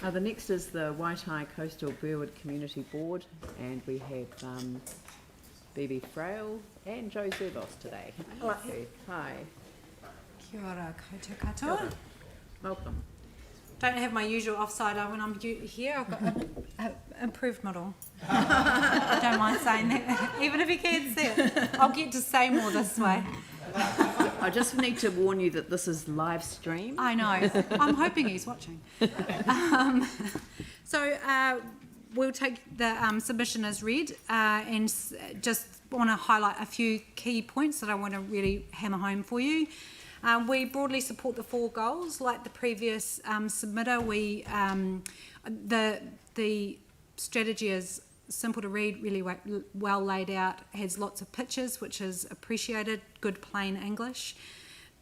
The next is the Waitai Coastal-Burwood Community Board, and we have Bebe, Frayle and Joe Zervos today. Hello. Hi. Kia ora koutou katoa. Kia ora. Welcome. Don't have my usual offside when I'm here. I've got an improved model. I don't mind saying that, even if you can't see it. I'll get to say more this way. I just need to warn you that this is live stream. I know. I'm hoping he's watching. So we'll take the submission as read and just want to highlight a few key points that I want to really hammer home for you. We broadly support the 4 goals. Like the previous submitter, the strategy is simple to read, really well laid out, has lots of pictures, which is appreciated, good plain English.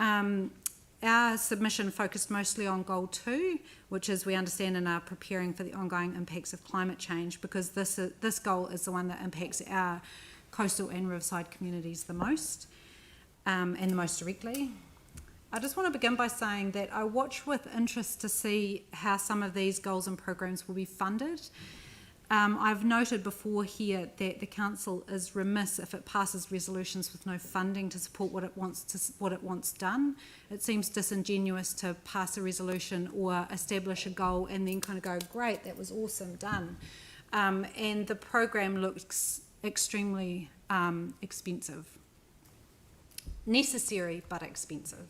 Our submission focused mostly on goal 2, which is we understand and are preparing for the ongoing impacts of climate change, because this goal is the one that impacts our coastal and riverside communities the most and the most directly. I just want to begin by saying that I watch with interest to see how some of these goals and programs will be funded. I've noted before here that the council is remiss if it passes resolutions with no funding to support what it wants done. It seems disingenuous to pass a resolution or establish a goal and then kind of go, great, that was awesome, done. And the program looks extremely expensive. Necessary but expensive.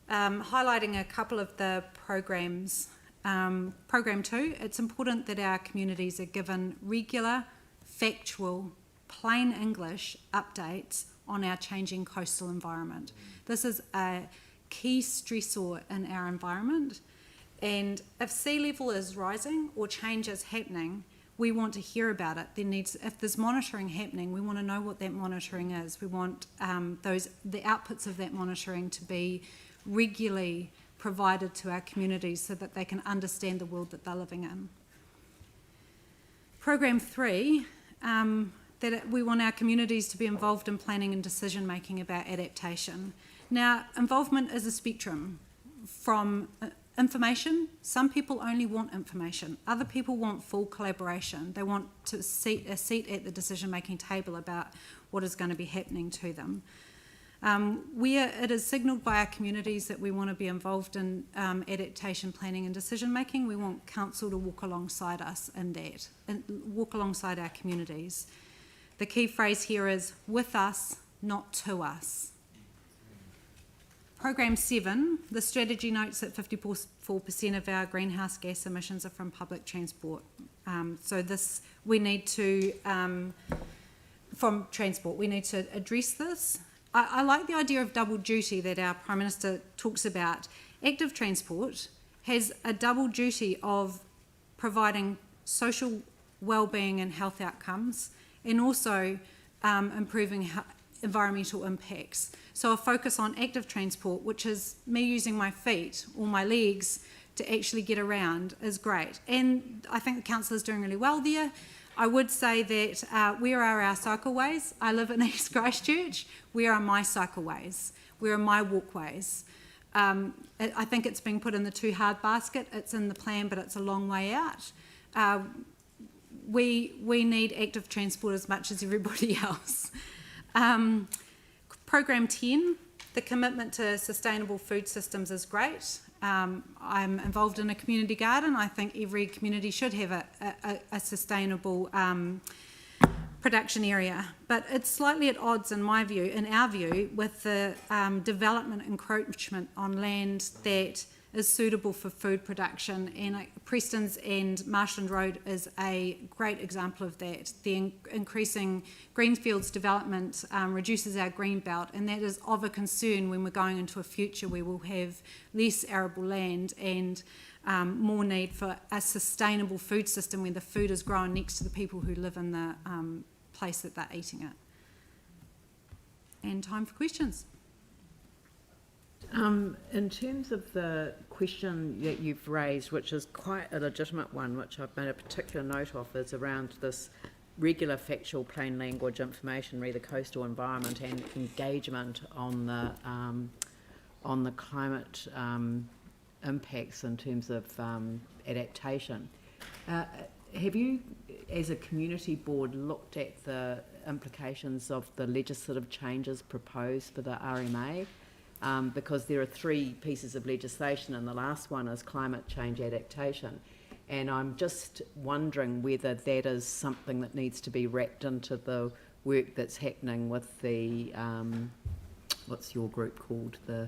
Highlighting a couple of the programs. Program 2, it's important that our communities are given regular, factual, plain English updates on our changing coastal environment. This is a key stressor in our environment, and if sea level is rising or change is happening, we want to hear about it. If there's monitoring happening, we want to know what that monitoring is. We want the outputs of that monitoring to be regularly provided to our communities so that they can understand the world that they're living in. Program 3, we want our communities to be involved in planning and decision making about adaptation. Now, involvement is a spectrum from information. Some people only want information. Other people want full collaboration. They want a seat at the decision making table about what is going to be happening to them. It is signalled by our communities that we want to be involved in adaptation planning and decision making. We want council to walk alongside us in that, and walk alongside our communities. The key phrase here is with us, not to us. Program 7, the strategy notes that 54% of our greenhouse gas emissions are from public transport. From transport, we need to address this. I like the idea of double duty that our Prime Minister talks about. Active transport has a double duty of providing social well-being and health outcomes, and also improving environmental impacts. So a focus on active transport, which is me using my feet or my legs to actually get around, is great. And I think the council is doing really well there. I would say that where are our cycleways? I live in East Christchurch. Where are my cycleways? Where are my walkways? I think it's being put in the too hard basket. It's in the plan, but it's a long way out. We need active transport as much as everybody else. Program 10, the commitment to sustainable food systems is great. I'm involved in a community garden. I think every community should have a sustainable production area, but it's slightly at odds in our view, with the development encroachment on land that is suitable for food production, and Preston's and Marshland Road is a great example of that. The increasing greenfields development reduces our green belt, and that is of a concern when we're going into a future where we'll have less arable land and more need for a sustainable food system where the food is grown next to the people who live in the place that they're eating it. And time for questions. In terms of the question that you've raised, which is quite a legitimate one, which I've made a particular note of, is around this regular factual plain language information, re the coastal environment and engagement on the climate impacts in terms of adaptation. Have you, as a community board, looked at the implications of the legislative changes proposed for the RMA? Because there are 3 pieces of legislation, and the last one is climate change adaptation. And I'm just wondering whether that is something that needs to be wrapped into the work that's happening with the, what's your group called? The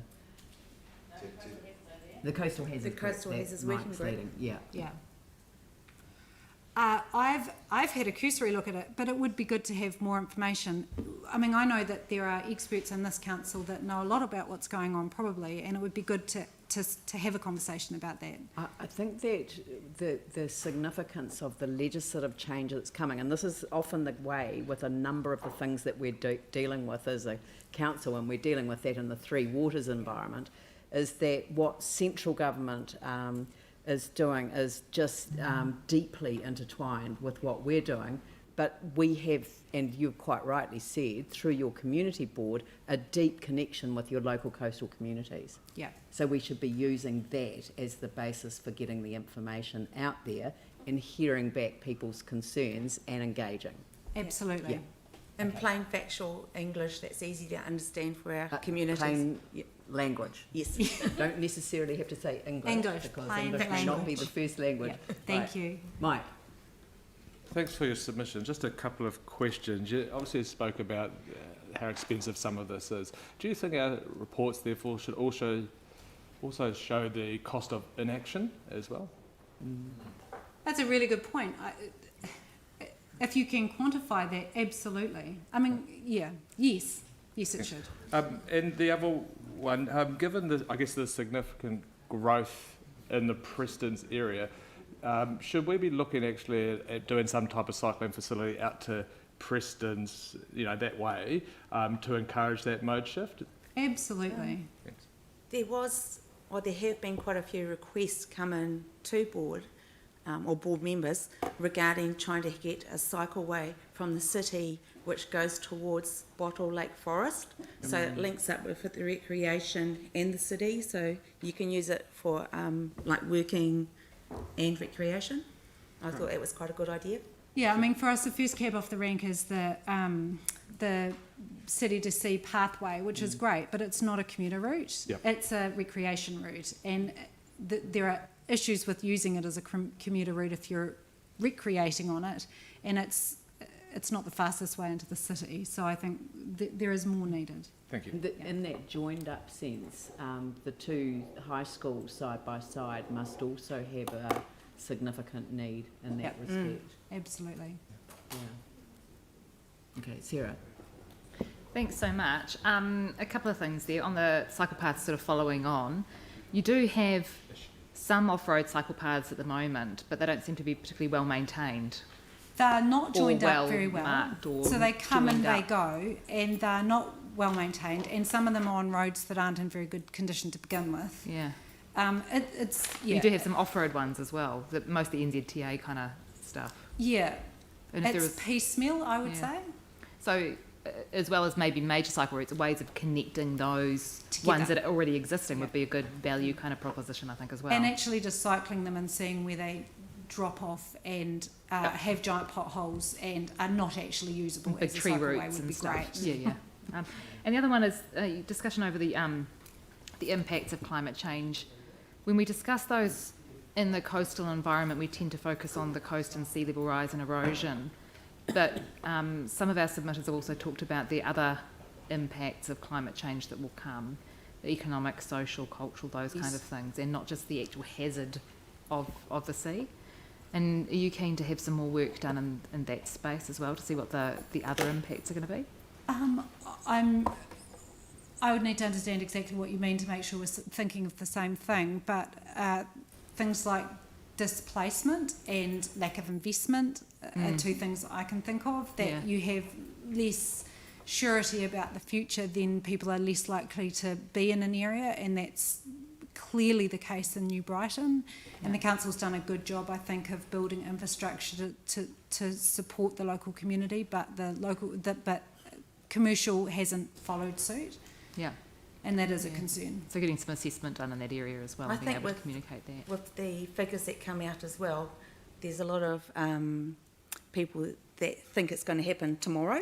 Coastal Hazards Group. The Coastal Hazards Working Group. Leading. Yeah. Yeah. I've had a cursory look at it, but it would be good to have more information. I mean, I know that there are experts in this council that know a lot about what's going on, probably, and it would be good to have a conversation about that. I think that the significance of the legislative change that's coming, and this is often the way with a number of the things that we're dealing with as a council, and we're dealing with that in the Three Waters environment, is that what central government is doing is just deeply intertwined with what we're doing. But we have, and you've quite rightly said, through your community board, a deep connection with your local coastal communities. Yeah. So we should be using that as the basis for getting the information out there and hearing back people's concerns and engaging. Absolutely. Yeah. In plain factual English that's easy to understand for our communities. Plain language. Yes. Don't necessarily have to say English because plain English may not be language. the first language. Yeah. Thank Right. you. Mike. Thanks for your submission. Just a couple of questions. You obviously spoke about how expensive some of this is. Do you think our reports, therefore, should also show the cost of inaction as well? That's a really good point. If you can quantify that, absolutely. I mean, yes, it should. And the other one, given the significant growth in the Preston's area, should we be looking actually at doing some type of cycling facility out to Preston's, that way, to encourage that mode shift? Absolutely. Thanks. There have been quite a few requests come in to board or board members regarding trying to get a cycleway from the city which goes towards Bottle Lake Forest. So it links up with the recreation and the city, so you can use it for working and recreation. I thought it was quite a good idea. Yeah, I mean, for us, the first cab off the rank is the City to Sea pathway, which is great, but it's not a commuter route. Yep. It's a recreation route, and there are issues with using it as a commuter route if you're recreating on it, and it's not the fastest way into the city. So I think there is more needed. Thank you. In that joined up sense, the 2 high schools side by side must also have a significant need in that respect. Absolutely. Yeah. Okay, Sarah. Thanks so much. A couple of things there. On the cycle paths sort of following on, you do have some off-road cycle paths at the moment, but they don't seem to be particularly well maintained. They're not joined up very well. Marked or So they come and joined they up. go, and they're not well maintained, and some of them are on roads that aren't in very good condition to begin with. Yeah. Yeah. You do have some off-road ones as well, mostly NZTA kind of stuff. Yeah. And if there It's was, piecemeal, I would say. so, as well as maybe major cycle routes, ways of connecting those Together. ones that are already existing would be a good value kind of proposition, I think, as well. And actually just cycling them and seeing where they drop off and have giant potholes and are not actually usable And big as a tree cycleway roots would and be stuff. great. Yeah. And the other one is discussion over the impacts of climate change. When we discuss those in the coastal environment, we tend to focus on the coast and sea level rise and erosion. But some of our submitters have also talked about the other impacts of climate change that will come, the economic, social, cultural, those kind of things, and not just the actual hazard of the sea. And are you keen to have some more work done in that space as well to see what the other impacts are going to be? I would need to understand exactly what you mean to make sure we're thinking of the same thing, but things like displacement and lack of investment are 2 things I can think of, that you have less surety about the future, then people are less likely to be in an area, and that's clearly the case in New Brighton. And the council's done a good job, I think, of building infrastructure to support the local community, but but commercial hasn't followed suit. Yeah. and that is a concern. So getting some assessment done in that area as well, I and being think able to communicate that. With the figures that come out as well, there's a lot of people that think it's going to happen tomorrow,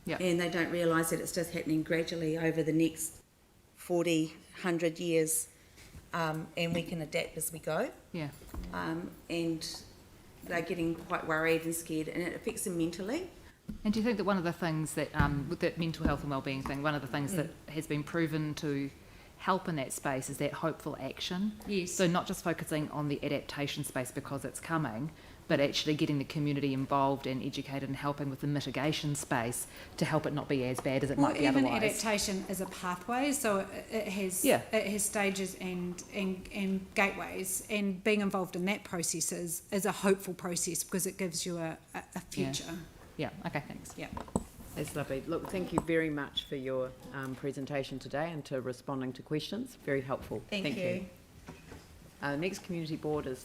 Yep. and they don't realise that it's just happening gradually over the next 40, 100 years, and we can adapt as we go. Yeah. And they're getting quite worried and scared, and it affects them mentally. And do you think that one of the things that, with that mental health and wellbeing thing, one of the things that has been proven to help in that space is that hopeful action? Yes. So not just focusing on the adaptation space because it's coming, but actually getting the community involved and educated and helping with the mitigation space to help it not be as bad as it might be even otherwise. adaptation is a pathway, so it has stages and gateways, and being involved in that process is a hopeful process because it gives you a future. Yeah, okay, thanks. Yeah. That's lovely. Look, thank you very much for your presentation today and to responding to questions. Very helpful. Thank you. Next community board is